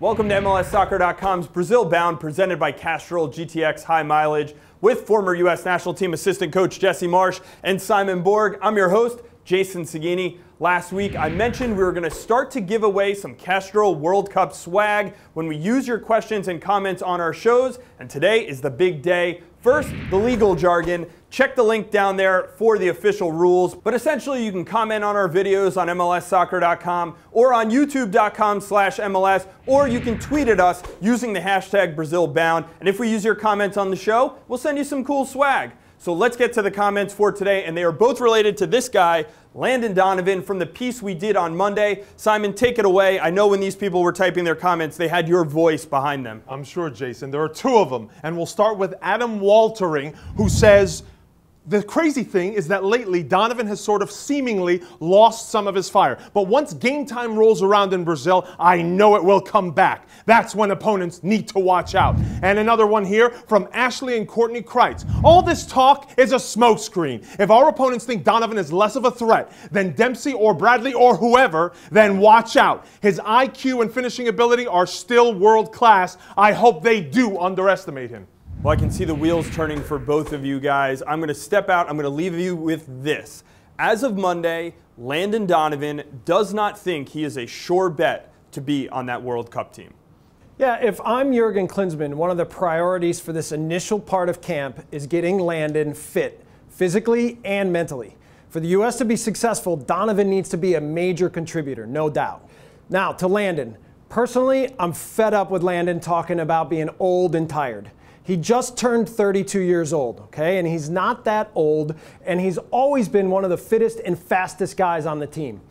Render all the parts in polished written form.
Welcome to MLSsoccer.com's Brazil Bound, presented by Castrol GTX High Mileage, with former U.S. National Team assistant coach Jesse Marsch and Simon Borg. I'm your host, Jason Saghini. Last week, I mentioned we were going to start to give away some Castrol World Cup swag when we use your questions and comments on our shows, and today is the big day. First, the legal jargon. Check the link down there for the official rules. But essentially, you can comment on our videos on MLSsoccer.com or on YouTube.com/MLS, or you can tweet at us using the hashtag BrazilBound. And if we use your comments on the show, we'll send you some cool swag. So let's get to the comments for today, and they are both related to this guy, Landon Donovan, from the piece we did on Monday. Simon, take it away. I know when these people were typing their comments, they had your voice behind them. I'm sure, Jason. There are two of them, and we'll start with Adam Waltering, who says, the crazy thing is that lately Donovan has sort of seemingly lost some of his fire. But once game time rolls around in Brazil, I know it will come back. That's when opponents need to watch out. And another one here from Ashley and Courtney Kreitz. All this talk is a smokescreen. If our opponents think Donovan is less of a threat than Dempsey or Bradley or whoever, then watch out. His IQ and finishing ability are still world class. I hope they do underestimate him. Well, I can see the wheels turning for both of you guys. I'm going to step out. I'm going to leave you with this. As of Monday, Landon Donovan does not think he is a sure bet to be on that World Cup team. Yeah, if I'm Jurgen Klinsmann, one of the priorities for this initial part of camp is getting Landon fit, physically and mentally. For the U.S. to be successful, Donovan needs to be a major contributor, no doubt. Now, to Landon. Personally, I'm fed up with Landon talking about being old and tired. He just turned 32 years old, okay? And he's not that old, and he's always been one of the fittest and fastest guys on the team.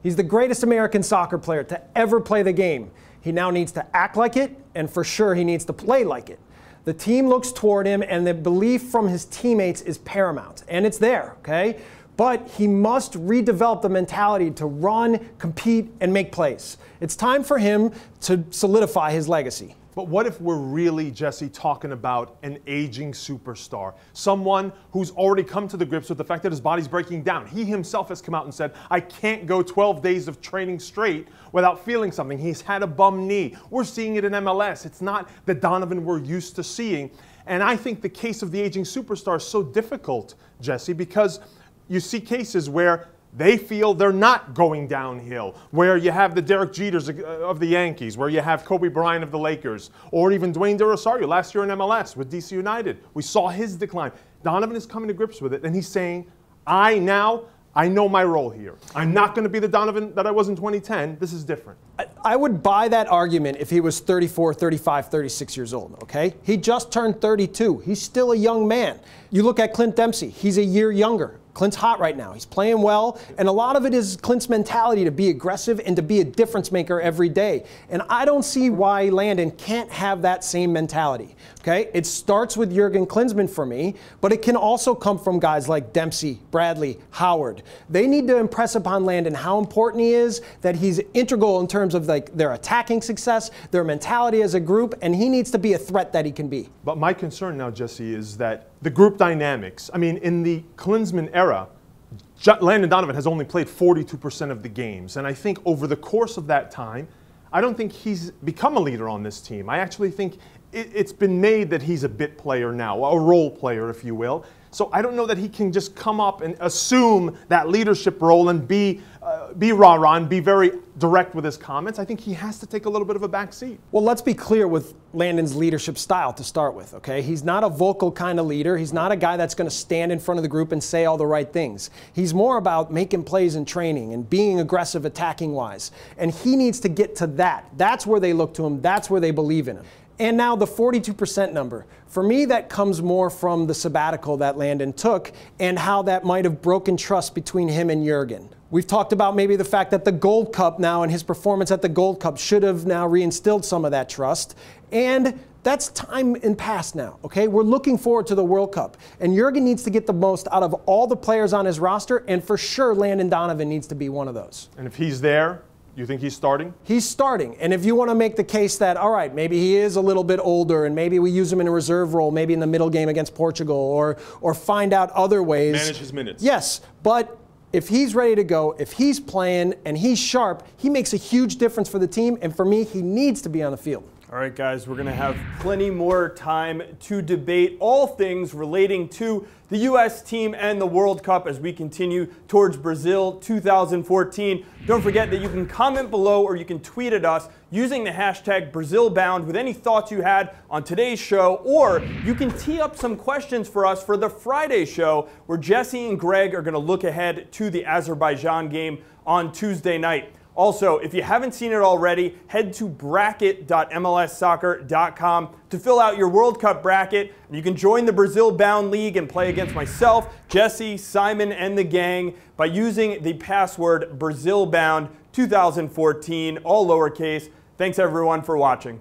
He's the greatest American soccer player to ever play the game. He now needs to act like it, and for sure he needs to play like it. The team looks toward him, and the belief from his teammates is paramount, and it's there, okay? But he must redevelop the mentality to run, compete, and make plays. It's time for him to solidify his legacy. But what if we're really, Jesse, talking about an aging superstar? Someone who's already come to the grips with the fact that his body's breaking down. He himself has come out and said, I can't go 12 days of training straight without feeling something. He's had a bum knee. We're seeing it in MLS. It's not the Donovan we're used to seeing. And I think the case of the aging superstar is so difficult, Jesse, because you see cases where they feel they're not going downhill, where you have the Derek Jeters of the Yankees, where you have Kobe Bryant of the Lakers, or even Dwayne De Rosario last year in MLS with DC United. We saw his decline. Donovan is coming to grips with it, and he's saying, I know my role here. I'm not going to be the Donovan that I was in 2010. This is different. I would buy that argument if he was 34, 35, 36 years old, okay? He just turned 32. He's still a young man. You look at Clint Dempsey. He's a year younger. Clint's hot right now. He's playing well, and a lot of it is Clint's mentality to be aggressive and to be a difference maker every day. And I don't see why Landon can't have that same mentality. Okay? It starts with Jurgen Klinsmann for me, but it can also come from guys like Dempsey, Bradley, Howard. They need to impress upon Landon how important he is, that he's integral in terms of like their attacking success, their mentality as a group, and he needs to be a threat that he can be. But my concern now, Jesse, is that the group dynamics. I mean, in the Klinsmann era, Landon Donovan has only played 42% of the games. And I think over the course of that time, I don't think he's become a leader on this team. I actually think it's been made that he's a bit player now, a role player, if you will. So I don't know that he can just come up and assume that leadership role and be rah-rah and be very direct with his comments. I think he has to take a little bit of a back seat. Well, let's be clear with Landon's leadership style to start with, okay? He's not a vocal kind of leader. He's not a guy that's going to stand in front of the group and say all the right things. He's more about making plays in training and being aggressive attacking-wise. And he needs to get to that. That's where they look to him. That's where they believe in him. And now the 42% number. For me, that comes more from the sabbatical that Landon took and how that might have broken trust between him and Jurgen. We've talked about maybe the fact that the Gold Cup now and his performance at the Gold Cup should have now reinstilled some of that trust. And that's time in past now, okay? We're looking forward to the World Cup. And Jurgen needs to get the most out of all the players on his roster, and for sure Landon Donovan needs to be one of those. And if he's there, you think he's starting? He's starting. And if you want to make the case that, all right, maybe he is a little bit older and maybe we use him in a reserve role, maybe in the middle game against Portugal, or find out other ways. Manage his minutes. Yes, but if he's ready to go, if he's playing and he's sharp, he makes a huge difference for the team. And for me, he needs to be on the field. All right, guys, we're going to have plenty more time to debate all things relating to the U.S. team and the World Cup as we continue towards Brazil 2014. Don't forget that you can comment below or you can tweet at us using the hashtag BrazilBound with any thoughts you had on today's show, or you can tee up some questions for us for the Friday show where Jesse and Greg are going to look ahead to the Azerbaijan game on Tuesday night. Also, if you haven't seen it already, head to bracket.mlssoccer.com to fill out your World Cup bracket. You can join the Brazil Bound League and play against myself, Jesse, Simon, and the gang by using the password BrazilBound2014, all lowercase. Thanks everyone for watching.